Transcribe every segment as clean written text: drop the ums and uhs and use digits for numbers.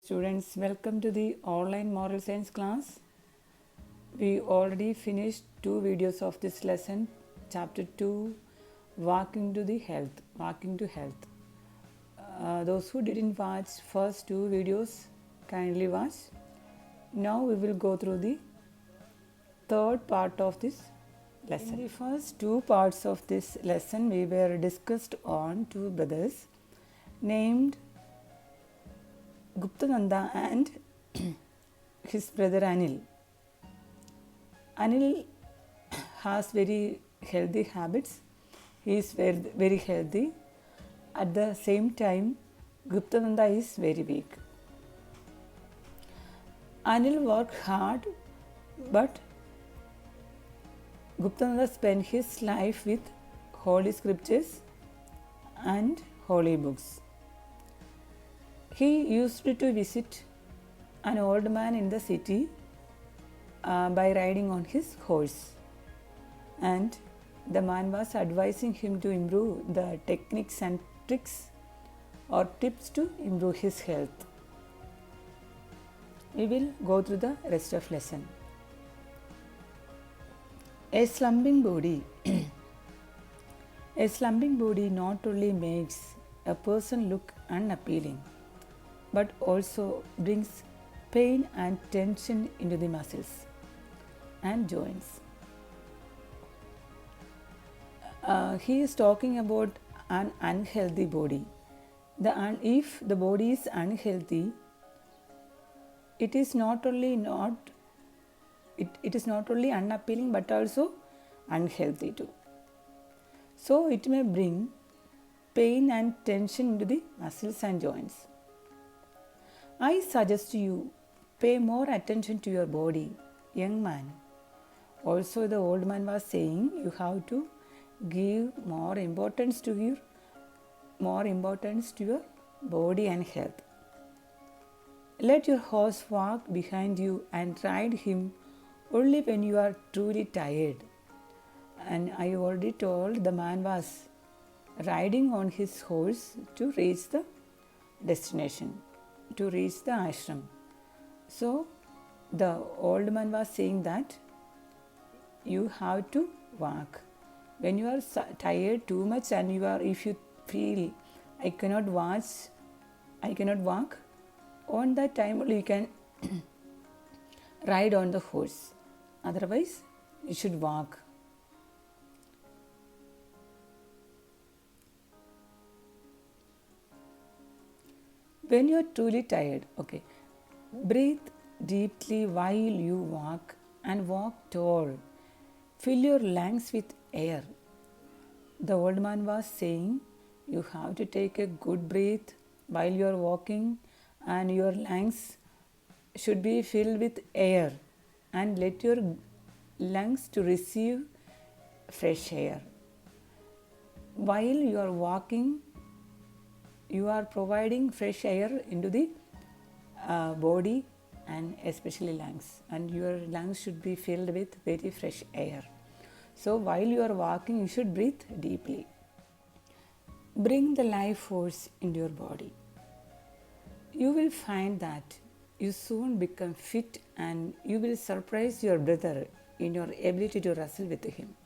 Students, welcome to the online moral science class. We already finished two videos of this lesson, chapter 2, Walking to the Health, Walking to Health. Those who didn't watch first two videos, kindly watch. Now we will go through the third part of this lesson. In the first two parts of this lesson, we were discussed on two brothers named Guptananda and his brother Anil. Anil has very healthy habits. He is very healthy. At the same time, Guptananda is very weak. Anil worked hard, but Guptananda spent his life with holy scriptures and holy books. He used to visit an old man in the city by riding on his horse, and the man was advising him to improve the techniques and tricks or tips to improve his health. We will go through the rest of lesson. A slumping body. A slumping body not only makes a person look unappealing, but also brings pain and tension into the muscles and joints. He is talking about an unhealthy body. If the body is unhealthy, it is not only unappealing but also unhealthy too. So it may bring pain and tension into the muscles and joints. I suggest you pay more attention to your body, young man. Also, the old man was saying you have to give more importance to your body and health. Let your horse walk behind you and ride him only when you are truly tired. And I already told the man was riding on his horse to reach the destination, to reach the ashram. So the old man was saying that you have to walk. When you are tired too much and if you feel I cannot walk, on that time only you can ride on the horse. Otherwise, you should walk. When you are truly tired, breathe deeply while you walk and walk tall. Fill your lungs with air. The old man was saying you have to take a good breath while you are walking, and your lungs should be filled with air, and let your lungs to receive fresh air. While you are walking, you are providing fresh air into the body and especially lungs, and your lungs should be filled with very fresh air. So while you are walking, you should breathe deeply. Bring the life force into your body. You will find that you soon become fit and you will surprise your brother in your ability to wrestle with him.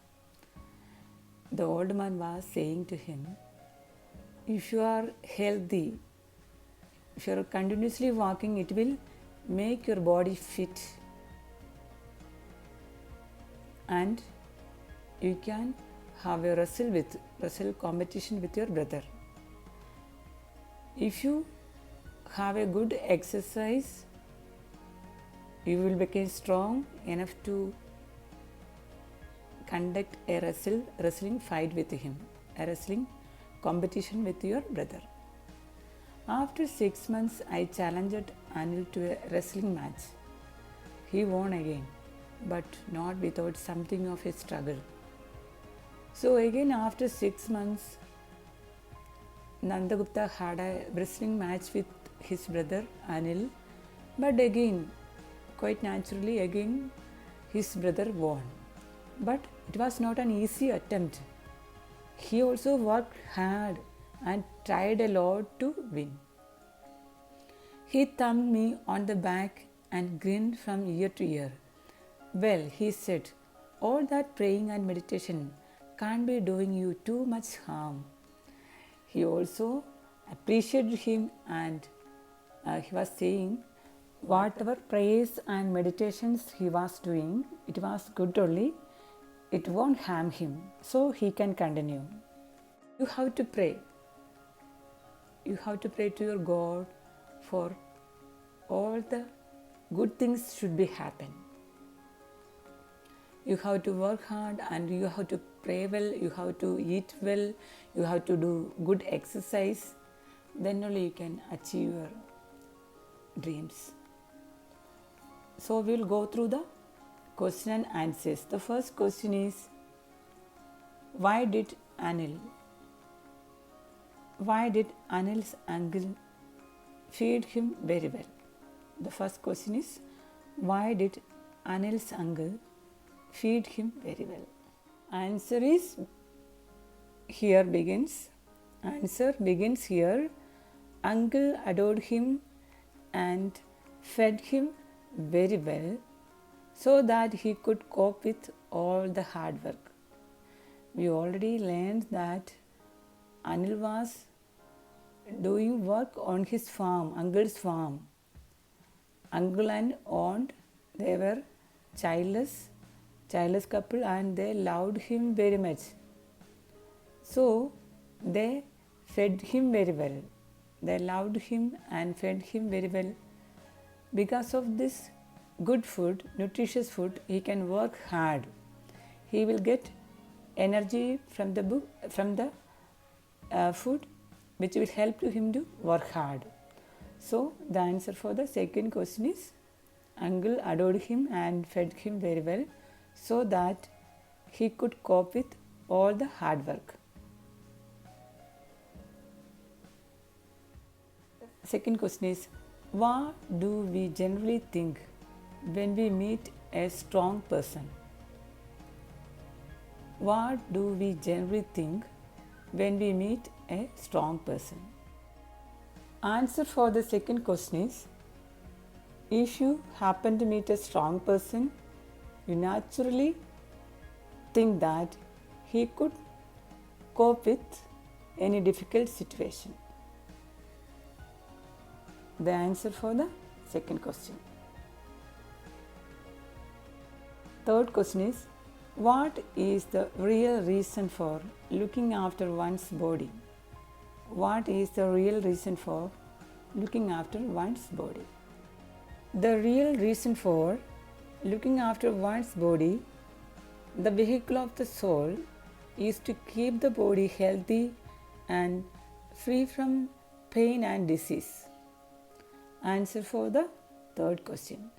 The old man was saying to him, if you are healthy, if you are continuously walking, it will make your body fit and you can have a wrestle competition with your brother. If you have a good exercise, you will become strong enough to conduct a wrestling fight with him, a wrestling competition with your brother. After 6 months, I challenged Anil to a wrestling match. He won again, but not without something of a struggle. So again, after 6 months, Nandagupta had a wrestling match with his brother Anil, but again, quite naturally, his brother won. But it was not an easy attempt. He also worked hard and tried a lot to win. He thumped me on the back and grinned from ear to ear. Well, he said, all that praying and meditation can't be doing you too much harm. He also appreciated him and he was saying, whatever prayers and meditations he was doing, it was good only. It won't harm him, so he can continue. You have to pray. You have to pray to your God for all the good things should be happen. You have to work hard and you have to pray well, you have to eat well, you have to do good exercise. Then only you can achieve your dreams. So we will go through the question and answers. The first question is, why did Anil's uncle feed him very well? The first question is, why did Anil's uncle feed him very well? Answer begins here. Uncle adored him and fed him very well so that he could cope with all the hard work. We already learned that Anil was doing work on his farm, uncle's farm. Uncle and aunt, they were childless couple and they loved him very much. So they fed him very well. They loved him and fed him very well. Because of this good food, nutritious food, he can work hard. He will get energy from the food, which will help to him to work hard. So the answer for the second question is, uncle adored him and fed him very well so that he could cope with all the hard work. Second question is, what do we generally think when we meet a strong person? What do we generally think when we meet a strong person? Answer for the second question is, if you happen to meet a strong person, you naturally think that he could cope with any difficult situation. The answer for the second question. Third question is, what is the real reason for looking after one's body? What is the real reason for looking after one's body? The real reason for looking after one's body, the vehicle of the soul, is to keep the body healthy and free from pain and disease. Answer for the third question.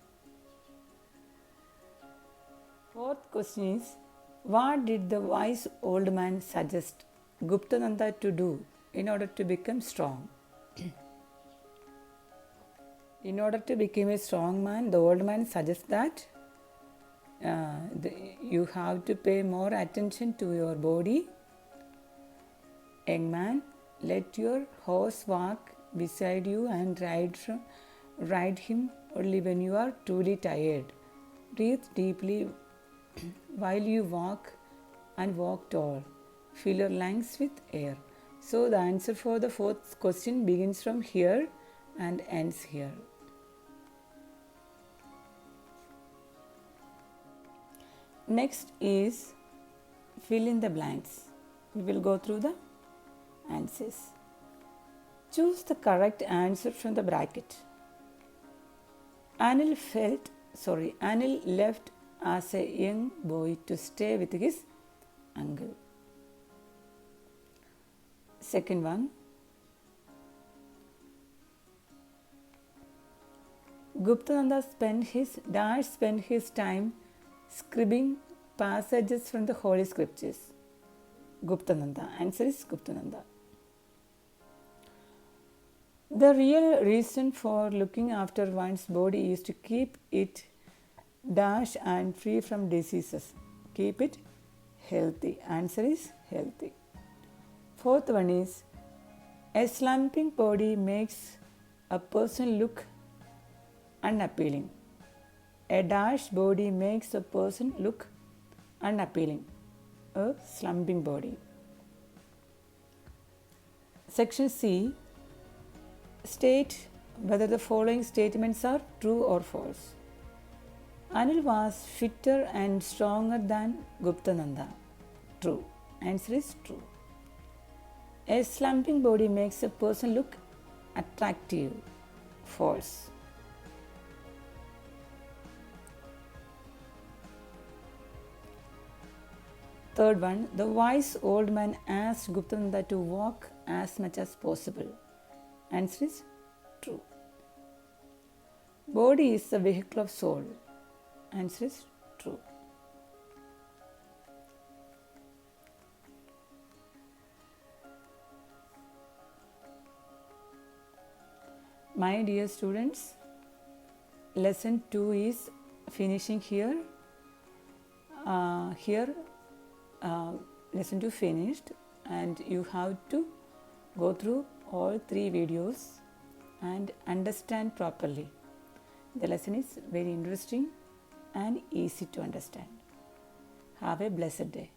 Fourth question is, what did the wise old man suggest Guptananda to do in order to become strong? In order to become a strong man, the old man suggests that you have to pay more attention to your body. Young man, let your horse walk beside you and ride him only when you are truly tired. Breathe deeply while you walk and walk tall. Fill your lungs with air. So the answer for the fourth question begins from here and ends here. Next is fill in the blanks. We will go through the answers. Choose the correct answer from the bracket. Anil left as a young boy to stay with his uncle. Second one, Guptananda spent his time scribbling passages from the Holy Scriptures. Guptananda. Answer is Guptananda. The real reason for looking after one's body is to keep it dash and free from diseases. Keep it healthy. Answer is healthy. Fourth one is, a slumping body makes a person look unappealing. A dash body makes a person look unappealing. A slumping body. Section C. State whether the following statements are true or false. Anil was fitter and stronger than Guptananda. True. Answer is true. A slumping body makes a person look attractive. False. Third one, the wise old man asked Guptananda to walk as much as possible. Answer is true. Body is the vehicle of soul. Answer is true. My dear students, lesson 2 is finishing here. Lesson 2 finished, and you have to go through all 3 videos and understand properly. The lesson is very interesting and easy to understand. Have a blessed day.